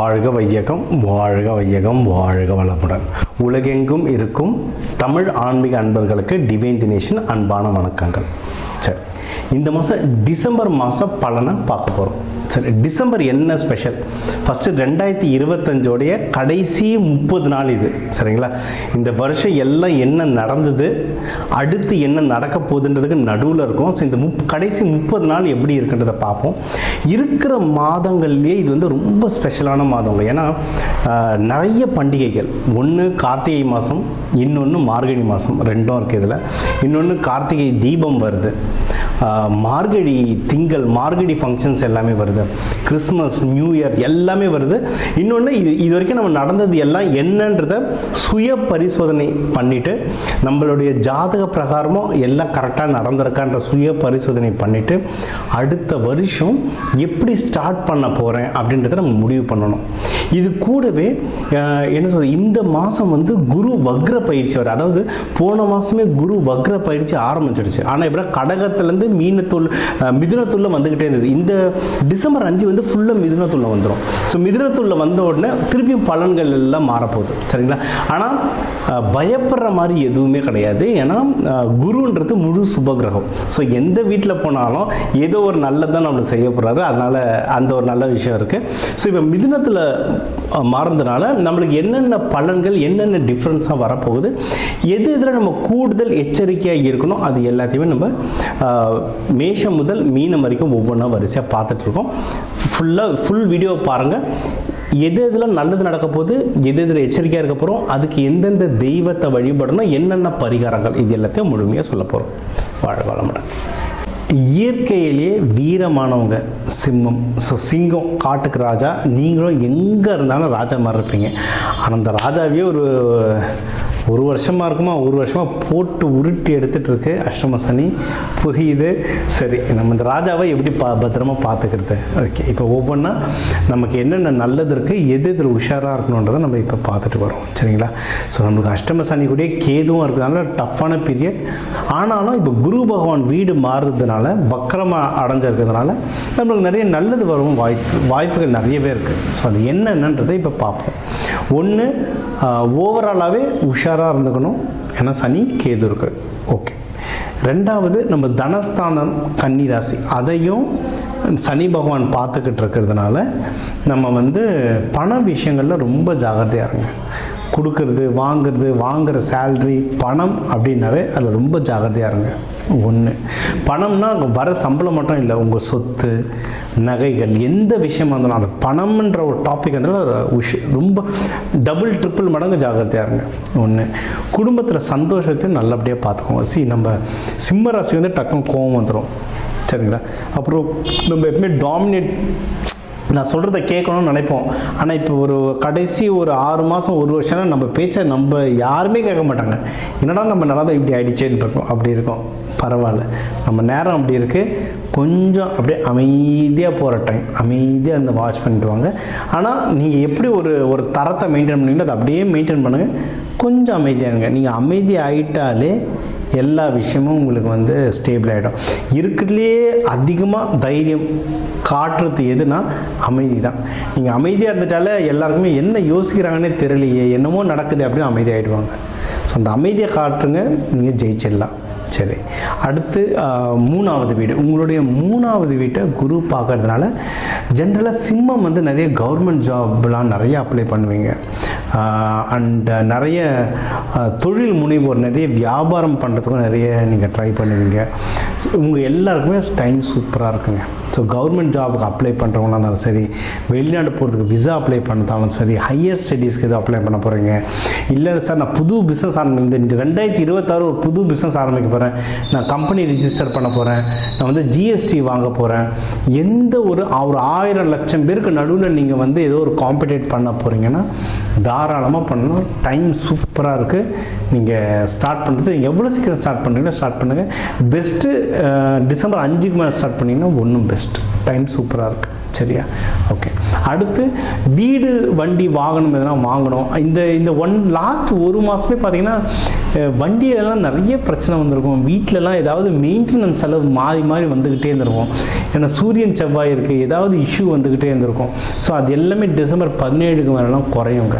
வாழ்க வையகம், வாழ்க வையகம், வாழ்க வளமுடன். உலகெங்கும் இருக்கும் தமிழ் ஆன்மீக அன்பர்களுக்கு டிவைன் தினேஷன் அன்பான வணக்கங்கள். சரி, இந்த மாதம் டிசம்பர் மாதம் பலனை பார்க்க போகிறோம். சரி, டிசம்பர் என்ன ஸ்பெஷல்? ஃபஸ்ட்டு 2025 கடைசி 30 நாள் இது. சரிங்களா? இந்த வருஷம் எல்லாம் என்ன நடந்தது, அடுத்து என்ன நடக்க போகுதுன்றதுக்கு நடுவில் இருக்கும். ஸோ இந்த கடைசி 30 நாள் எப்படி இருக்குன்றதை பார்ப்போம். இருக்கிற மாதங்கள்லேயே இது வந்து ரொம்ப ஸ்பெஷலான மாதங்க. ஏன்னா நிறைய பண்டிகைகள், ஒன்று கார்த்திகை மாதம், இன்னொன்று மார்கழி மாதம், ரெண்டும் இருக்குது இதில். இன்னொன்று கார்த்திகை தீபம் வருது, மார்கழி திங்கள், மார்கழி ஃபங்க்ஷன்ஸ் எல்லாமே வருது, கிறிஸ்மஸ், நியூ இயர் எல்லாமே வருது. இன்னொன்று இது வரைக்கும் நம்ம நடந்தது எல்லாம் என்னன்றதை சுய பரிசோதனை பண்ணிவிட்டு, நம்மளுடைய ஜாதக பிரகாரமும் எல்லாம் கரெக்டாக நடந்திருக்கான்ற சுய பரிசோதனை பண்ணிவிட்டு, அடுத்த வருஷம் எப்படி ஸ்டார்ட் பண்ண போகிறேன் அப்படின்றத நம்ம முடிவு பண்ணணும். இது கூடவே என்ன சொல்றது, இந்த மாதம் வந்து குரு வக்ர பயிற்சி வர, அதாவது போன மாதமே குரு வக்ர பயிற்சி ஆரம்பிச்சிடுச்சு. ஆனால் இப்போ கடகத்துலேருந்து மிதுனத்துள்ள வந்துக்கிட்டே இருந்தது. இந்த டிசம்பர் 5 வந்து ஃபுல்லாக மிதுனத்துள்ள வந்துடும். ஸோ மிதுனத்துள்ள வந்த உடனே திருப்பியும் பலன்கள் எல்லாம் மாறப்போகுது. சரிங்களா? ஆனால் பயப்படுற மாதிரி எதுவுமே கிடையாது. ஏன்னா குருன்றது முழு சுபகிரகம். ஸோ எந்த வீட்டில் போனாலும் ஏதோ ஒரு நல்லதான் நம்மளுக்கு செய்ய போகிறாரு. அதனால் அந்த ஒரு நல்ல விஷயம் இருக்குது. ஸோ இப்போ மிதுனத்தில் மாறுறதுனால நம்மளுக்கு என்னென்ன பலன்கள், என்னென்ன டிஃப்ரென்ஸாக வரப்போகுது, எது இதில் நம்ம கூடுதல் எச்சரிக்கையாக இருக்கணும், அது எல்லாத்தையுமே நம்ம மேஷம் முதல் மீனம் வரைக்கும் ஒவ்வொன்றா வரிசையாக பார்த்துட்ருக்கோம். ஃபுல் வீடியோ பாருங்கள். எது எதில் நல்லது நடக்க போகுது, எது எதில் எச்சரிக்கையாக இருக்க போகிறோம், அதுக்கு எந்தெந்த தெய்வத்தை வழிபடணும், என்னென்ன பரிகாரங்கள், இது எல்லாத்தையும் முழுமையாக சொல்ல போகிறோம். வாழ வளமுடன். இயற்கையிலேயே வீரமானவங்க சிம்மம். ஸோ சிங்கம், காட்டுக்கு ராஜா. நீங்களும் எங்கே இருந்தாலும் ராஜா மாதிரி இருப்பீங்க. ஆனால் அந்த ராஜாவே ஒரு வருஷமாக இருக்குமா, ஒரு வருஷமாக போட்டு உருட்டி எடுத்துகிட்டு இருக்கு அஷ்டம சனி. புரியுது? சரி, நம்ம இந்த ராஜாவை எப்படி பத்திரமா பார்த்துக்கிறது? ஓகே, இப்போ ஒவ்வொன்றா நமக்கு என்னென்ன நல்லது இருக்குது, எது இதில் உஷாராக இருக்கணுன்றதை நம்ம இப்போ பார்த்துட்டு வரோம். சரிங்களா? ஸோ நம்மளுக்கு அஷ்டம சனி கூட கேதுவும் இருக்கிறதுனால டஃப்பான பீரியட். ஆனாலும் இப்போ குரு பகவான் வீடு மாறுறதுனால, வக்கரமாக அடைஞ்சிருக்கிறதுனால நம்மளுக்கு நிறைய நல்லது வரவும் வாய்ப்புகள் நிறையவே இருக்குது. ஸோ அது என்னென்னன்றதை இப்போ பார்ப்போம். ஒன்று, ஓவராலாகவே உஷாராக இருந்துக்கணும். ஏன்னா சனி கேது இருக்கு. ஓகே. ரெண்டாவது, நம்ம தனஸ்தானம் கன்னி ராசி, அதையும் சனி பகவான் பார்த்துக்கிட்டு இருக்கிறதுனால நம்ம வந்து பண விஷயங்களில் ரொம்ப ஜாகிரதையாக இருங்க. கொடுக்கறது, வாங்குகிற சேல்ரி, பணம் அப்படின்னாவே அதில் ரொம்ப ஜாகிரதையாக இருங்க. ஒன்று, பணம்னா வர சம்பளம் மட்டும் இல்லை, உங்கள் சொத்து, நகைகள், எந்த விஷயமா இருந்தாலும் அந்த பணம்ன்ற ஒரு டாபிக் இருந்தாலும் ரொம்ப டபுள் ட்ரிப்பிள் மடங்கு ஜாகிரதையாக இருங்க. ஒன்று, குடும்பத்தில் சந்தோஷத்தையும் நல்லபடியாக பார்த்துக்கோங்க. நம்ம சிம்ம ராசி வந்து டக்குன்னு கோவம் வந்துடும். சரிங்களா? அப்புறம் நம்ம எப்பவுமே டாமினேட், நான் சொல்கிறத கேட்கணும்னு நினைப்போம். ஆனால் இப்போ ஒரு கடைசி ஒரு 6 மாதம், ஒரு வருஷம்னா நம்ம பேச்சை நம்ம யாருமே கேட்க மாட்டாங்க. என்னடா நம்ம நிலமை இப்படி ஆகிடுச்சேன்னு இருக்கும். அப்படி இருக்கும். பரவாயில்ல, நம்ம நேரம் அப்படி இருக்குது. கொஞ்சம் அப்படியே அமைதியாக போகிற டைம், அமைதியாக அந்த வாட்ச் பண்ணிட்டு வாங்க. ஆனால் நீங்கள் எப்படி ஒரு தரத்தை மெயின்டைன் பண்ணுவீங்களோ அதை அப்படியே மெயின்டைன் பண்ணுங்கள். கொஞ்சம் அமைதியாக இருங்க. நீங்கள் அமைதி ஆகிட்டாலே எல்லா விஷயமும் உங்களுக்கு வந்து ஸ்டேபிள் ஆகிடும். இருக்கிறதுலையே அதிகமாக தைரியம் காட்டுறது எதுனா அமைதி தான். நீங்கள் அமைதியாக இருந்துட்டாலே எல்லாருக்குமே என்ன யோசிக்கிறாங்கன்னே தெரியலையே, என்னமோ நடக்குது அப்படின்னு அமைதியாகிடுவாங்க. ஸோ அந்த அமைதியை காட்டுங்க, நீங்கள் ஜெயிச்சிடலாம். சரி, அடுத்து 3வது வீடு. உங்களுடைய 3வது வீட்டை குரு பார்க்கறதுனால ஜென்ரலாக சிம்மம் வந்து நிறைய கவர்மெண்ட் ஜாப்லாம் நிறைய அப்ளை பண்ணுவீங்க. அண்ட் நிறைய தொழில் முனைவோர், நிறைய வியாபாரம் பண்ணுறதுக்கும் நிறைய நீங்கள் ட்ரை பண்ணுவீங்க. உங்கள் எல்லாருக்குமே டைம் சூப்பராக இருக்குங்க. ஸோ கவர்மெண்ட் ஜாபுக்கு அப்ளை பண்ணுறவங்களாக இருந்தாலும் சரி, வெளிநாடு போகிறதுக்கு விசா அப்ளை பண்ணதாலும் சரி, ஹையர் ஸ்டடீஸ்க்கு எதுவும் அப்ளை பண்ண போகிறீங்க, இல்லை சார் நான் புது பிஸ்னஸ் இந்த 2026 ஒரு புது பிஸ்னஸ் ஆரம்பிக்க போகிறேன், நான் கம்பெனி ரிஜிஸ்டர் பண்ண போகிறேன், நான் வந்து ஜிஎஸ்டி வாங்க போகிறேன், எந்த ஒரு 1000 லட்சம் பேருக்கு நடுவில் நீங்கள் வந்து ஏதோ ஒரு காம்படேட் பண்ண போகிறீங்கன்னா தாராளமாக பண்ணணும். டைம் சூப்பராக இருக்குது. நீங்கள் ஸ்டார்ட் பண்ணுறது, நீங்கள் எவ்வளோ சீக்கிரம் ஸ்டார்ட் பண்ணுறீங்களோ ஸ்டார்ட் பண்ணுங்கள். பெஸ்ட்டு டிசம்பர் 5க்கு மேலே ஸ்டார்ட் பண்ணிங்கன்னா ஒன்றும் பெஸ்ட். டைம் சூப்பராக இருக்குது. சரியா? ஓகே. அடுத்து வீடு, வண்டி, வாகனம் எதனா வாங்கணும். இந்த லாஸ்ட் ஒரு மாதமே பார்த்தீங்கன்னா வண்டியிலலாம் நிறைய பிரச்சனை வந்திருக்கும். வீட்டிலலாம் ஏதாவது மெயின்டெனன்ஸ் செலவு மாறி வந்துக்கிட்டே இருந்திருக்கும். ஏன்னா சூரியன் செவ்வாய் இருக்குது, ஏதாவது இஷ்யூ வந்துக்கிட்டே இருந்திருக்கும். ஸோ அது எல்லாமே டிசம்பர் 17க்கு மேலாம் குறையுங்க.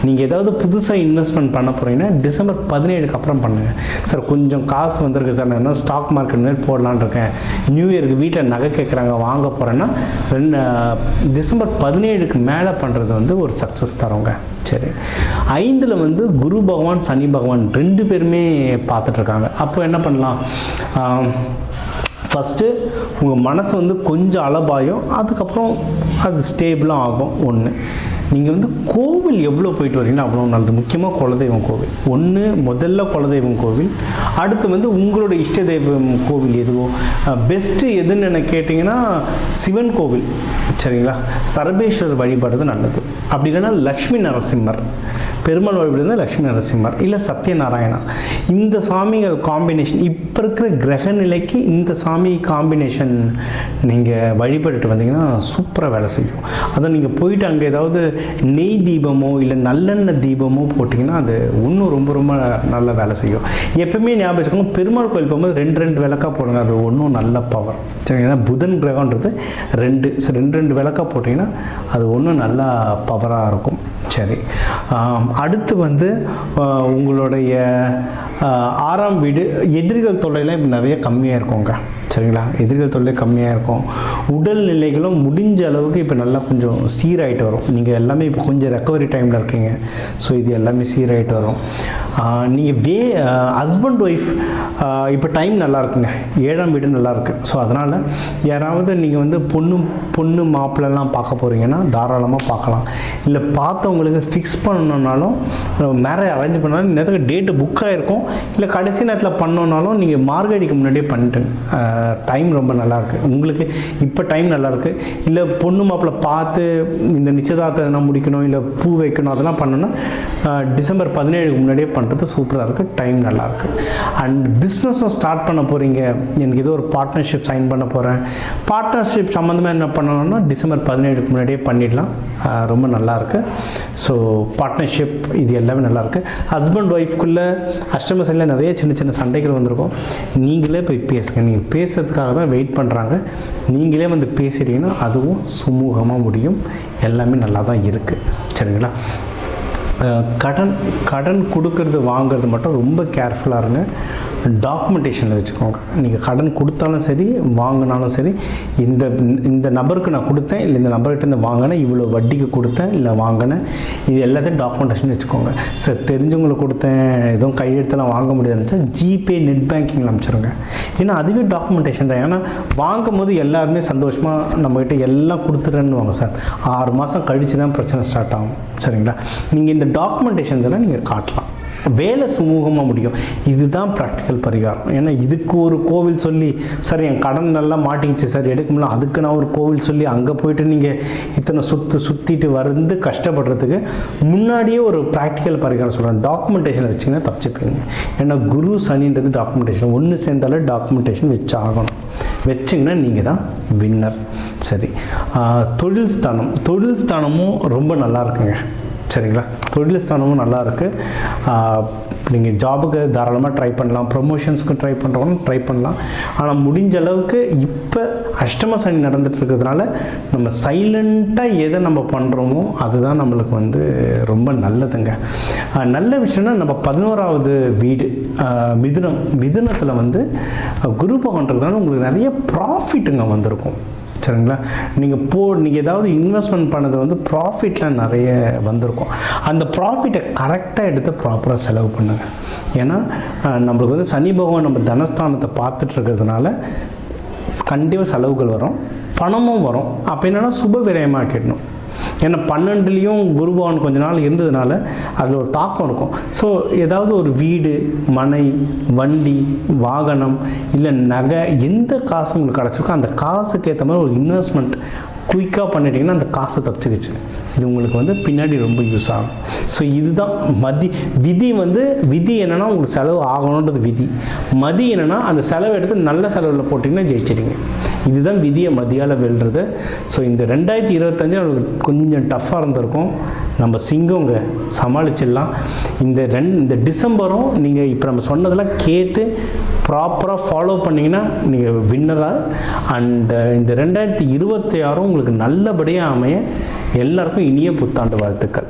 நீங்கள் ஏதாவது புதுசாக இன்வெஸ்ட்மெண்ட் பண்ண போகிறீங்கன்னா டிசம்பர் 17க்கு அப்புறம் பண்ணுங்கள். சார் கொஞ்சம் காசு வந்திருக்கு சார், நான் என்ன ஸ்டாக் மார்க்கெட் மேல் போடலான்னு இருக்கேன், நியூ இயருக்கு வீட்டில் நகை கேட்குறாங்க வாங்க போகிறேன்னா டிசம்பர் 17க்கு மேலே பண்ணுறது வந்து ஒரு சக்ஸஸ் தரோங்க. சரி, 5ல் வந்து குரு பகவான் சனி பகவான் 2 பேருமே பார்த்துட்ருக்காங்க. அப்போ என்ன பண்ணலாம், ஃபஸ்ட்டு உங்கள் மனசு வந்து கொஞ்சம் அலபாயும், அதுக்கப்புறம் அது ஸ்டேபிளாக ஆகும். ஒன்று, நீங்கள் வந்து கோவில் எவ்வளோ போயிட்டு வரீங்கன்னா அவ்வளோ நல்லது. முக்கியமாக குலதெய்வம் கோவில் முதல்ல குலதெய்வம் கோவில், அடுத்து வந்து உங்களோட இஷ்ட தெய்வம் கோவில் எதுவோ பெஸ்ட்டு எதுன்னு என்ன கேட்டிங்கன்னா சிவன் கோவில். சரிங்களா, சரபேஸ்வரர் வழிபாடுறது நல்லது. அப்படி இல்லைன்னா லக்ஷ்மி நரசிம்மர், பெருமாள் வழிபடுறது லக்ஷ்மி நரசிம்மர் இல்லை சத்யநாராயணா. இந்த சாமிகள் காம்பினேஷன் இப்போ இருக்கிற கிரக நிலைக்கு இந்த சாமி காம்பினேஷன் நீங்கள் வழிபட்டுட்டு வந்தீங்கன்னா சூப்பராக வேலை செய்யும். அதை நீங்கள் போயிட்டு அங்கே ஏதாவது நெய் தீபமோ இல்லை நல்லெண்ணெய் தீபமோ போட்டிங்கன்னா அது இன்னும் ரொம்ப ரொம்ப நல்ல வேலை செய்யும். எப்பவுமே ஞாபகம் வச்சுக்கோங்க, பெருமாள் கோயில் போகும்போது 2 விளக்கா போடுங்க, அது ஒன்றும் நல்ல பவர். சரிங்களா, புதன் கிரகன்றது 2 விளக்கா போட்டிங்கன்னா அது ஒன்றும் நல்லா பவராக இருக்கும். சரி, அடுத்து வந்து உங்களுடைய 6ஆம் வீடு, எதிரிகள் தொல்லையெல்லாம் இப்போ நிறைய கம்மியாக இருக்குங்க. சரிங்களா, எதிரிகள் தொல்லை கம்மியாக இருக்கும். உடல்நிலைகளும் முடிஞ்ச அளவுக்கு இப்போ நல்லா கொஞ்சம் சீராகிட்டு வரும். நீங்கள் எல்லாமே இப்போ கொஞ்சம் ரெக்கவரி டைமில் இருக்கீங்க. ஸோ இது எல்லாமே சீராகிட்டு வரும். நீங்கள் ஹஸ்பண்ட் ஒய்ஃப் இப்போ டைம் நல்லா இருக்குங்க. 7ஆம் வீடு நல்லாயிருக்கு. ஸோ அதனால் யாராவது நீங்கள் வந்து பொண்ணு மாப்பிள்ளெல்லாம் பார்க்க போகிறீங்கன்னா தாராளமாக பார்க்கலாம். இல்லை பார்த்தவங்களுக்கு ஃபிக்ஸ் பண்ணணுன்னாலும், மேரேஜ் அரேஞ்ச் பண்ணாலும் நேரத்துக்கு டேட்டு புக் ஆகிருக்கும், இல்லை கடைசி நேரத்தில் பண்ணோன்னாலும் நீங்கள் மார்கழிக்கு முன்னாடியே பண்ணிட்டுங்க. டைம் ரொம்ப நல்லாயிருக்கு உங்களுக்கு, இப்போ டைம் நல்லாயிருக்கு. இல்லை பொண்ணு மாப்பிள்ளை பார்த்து இந்த நிச்சயதார்த்தம் எதனா முடிக்கணும், இல்லை பூ வைக்கணும், அதெல்லாம் பண்ணணுன்னா டிசம்பர் 17க்கு முன்னாடியே பண்ணுறது சூப்பராக இருக்குது. டைம் நல்லாயிருக்கு. அண்ட் பிஸ்னஸும் ஸ்டார்ட் பண்ண போகிறீங்க, எனக்கு ஏதோ ஒரு பார்ட்னர்ஷிப் சைன் பண்ண போகிறேன், பார்ட்னர்ஷிப் சம்மந்தமாக என்ன பண்ணணும்னா டிசம்பர் 17க்கு முன்னாடியே பண்ணிடலாம். ரொம்ப நல்லாயிருக்கு. ஸோ பார்ட்னர்ஷிப் இது எல்லாமே நல்லாயிருக்கு. ஹஸ்பண்ட் ஒய்ஃப்குள்ளே அஷ்டம சனியில் நிறைய சின்ன சின்ன சண்டைகள் வந்திருக்கும். நீங்களே போய் பேசுங்க. நீங்கள் பேசுறதுக்காக தான் வெயிட் பண்ணுறாங்க. நீங்களே வந்து பேசிட்டீங்கன்னா அதுவும் சுமூகமாக முடியும். எல்லாமே நல்லா தான் இருக்குது. சரிங்களா, கடன் கொடுக்கறது வாங்கிறது மட்டும் ரொம்ப கேர்ஃபுல்லாக இருங்க. டாக்குமெண்டேஷனில் வச்சுக்கோங்க. நீங்கள் கடன் கொடுத்தாலும் சரி வாங்கினாலும் சரி, இந்த நபருக்கு நான் கொடுத்தேன், இல்லை இந்த நபர்கிட்ட இருந்து வாங்கினேன், இவ்வளோ வட்டிக்கு கொடுத்தேன் இல்லை வாங்கினேன், இது எல்லாத்தையும் டாக்குமெண்டேஷன் வச்சுக்கோங்க. சார் தெரிஞ்சவங்களுக்கு கொடுத்தேன், எதுவும் கையெழுத்தெல்லாம் வாங்க முடியாதுன்னு சார் ஜிபே நெட் பேங்கிங்கில் அனுப்பிச்சிருங்க. ஏன்னா அதுவே டாக்குமெண்டேஷன் தான். ஏன்னா வாங்கும் போது எல்லாருமே சந்தோஷமாக நம்மகிட்ட எல்லாம் கொடுத்துறேன்னு வாங்க சார், 6 மாதம் கழித்து தான் பிரச்சனை ஸ்டார்ட் ஆகும். சரிங்களா, நீங்கள் இந்த டாக்குமெண்டேஷன் தானே நீங்கள் காட்டலாம், வேலை சுமூகமாக முடியும். இதுதான் ப்ராக்டிக்கல் பரிகாரம். ஏன்னா இதுக்கு ஒரு கோவில் சொல்லி சார் என் கடன் நல்லா மாட்டிக்கிச்சு சார் எடுக்க முடியல, அதுக்கு நான் ஒரு கோவில் சொல்லி அங்கே போய்ட்டு நீங்கள் இத்தனை சுற்றிட்டு வந்து கஷ்டப்படுறதுக்கு முன்னாடியே ஒரு ப்ராக்டிக்கல் பரிகாரம் சொல்கிறேன். டாக்குமெண்டேஷன் வச்சிங்கன்னா தப்பிச்சுப்பீங்க. ஏன்னா குரு சனின்றது டாக்குமெண்டேஷன் ஒன்று சேர்ந்தாலே டாக்குமெண்டேஷன் வச்சு ஆகணும். வச்சிங்கன்னா நீங்கள் தான் வின்னர். சரி, தொழில் ஸ்தானமும் ரொம்ப நல்லா இருக்குங்க. சரிங்களா, தொழில் ஸ்தானமும் நல்லாயிருக்கு. நீங்கள் ஜாபுக்கு தாராளமாக ட்ரை பண்ணலாம், ப்ரொமோஷன்ஸ்க்கு ட்ரை பண்ணுறவங்க ட்ரை பண்ணலாம். ஆனால் முடிஞ்ச அளவுக்கு இப்போ அஷ்டம சனி நடந்துட்டு இருக்கிறதுனால நம்ம சைலண்ட்டாக எதை நம்ம பண்ணுறோமோ அதுதான் நம்மளுக்கு வந்து ரொம்ப நல்லதுங்க. நல்ல விஷயம்னா நம்ம 11வது வீடு மிதுனத்தில் வந்து குரு பகவான்றதுனால உங்களுக்கு நிறைய ப்ராஃபிட்டுங்க வந்திருக்கும். சரிங்களா, நீங்கள் ஏதாவது இன்வெஸ்ட்மெண்ட் பண்ணது வந்து ப்ராஃபிட்டில் நிறைய வந்திருக்கும். அந்த ப்ராஃபிட்டை கரெக்டாக எடுத்து ப்ராப்பராக செலவு பண்ணுங்கள். ஏன்னா நம்மளுக்கு வந்து சனி பகவான் நம்ம தனஸ்தானத்தை பார்த்துட்டு இருக்கிறதுனால கண்டிப்பாக செலவுகள் வரும், பணமும் வரும். அப்போ என்னென்னா சுப விரயமாக்கிடணும். ஏன்னா 12லேயும் குரு பகவான் கொஞ்ச நாள் இருந்ததுனால அதில் ஒரு தாக்கம் இருக்கும். ஸோ ஏதாவது ஒரு வீடு, மனை, வண்டி, வாகனம் இல்லை நகை, எந்த காசு உங்களுக்கு கிடச்சிருக்கோ அந்த காசுக்கு ஏற்ற மாதிரி ஒரு இன்வெஸ்ட்மெண்ட் குயிக்காக பண்ணிட்டீங்கன்னா அந்த காசை தப்பிச்சுக்கிச்சு. இது உங்களுக்கு வந்து பின்னாடி ரொம்ப யூஸ் ஆகும். ஸோ இதுதான் விதி என்னென்னா உங்களுக்கு செலவு ஆகணுன்றது விதி. மதி என்னென்னா அந்த செலவு எடுத்து நல்ல செலவில் போட்டிங்கன்னா ஜெயிச்சிடுங்க. இதுதான் விதியை மதியால் வெல்றது. ஸோ இந்த 2025 நம்மளுக்கு கொஞ்சம் டஃப்பாக இருந்திருக்கும். நம்ம சிங்கங்க சமாளிச்சிடலாம். இந்த டிசம்பரும் நீங்கள் இப்போ நம்ம சொன்னதெல்லாம் கேட்டு ப்ராப்பராக ஃபாலோ பண்ணிங்கன்னா நீங்கள் வின்னராக. அண்டு இந்த 2026 உங்களுக்கு நல்லபடியாக அமைய எல்லாருக்கும் இனிய புத்தாண்டு வாழ்த்துக்கள்.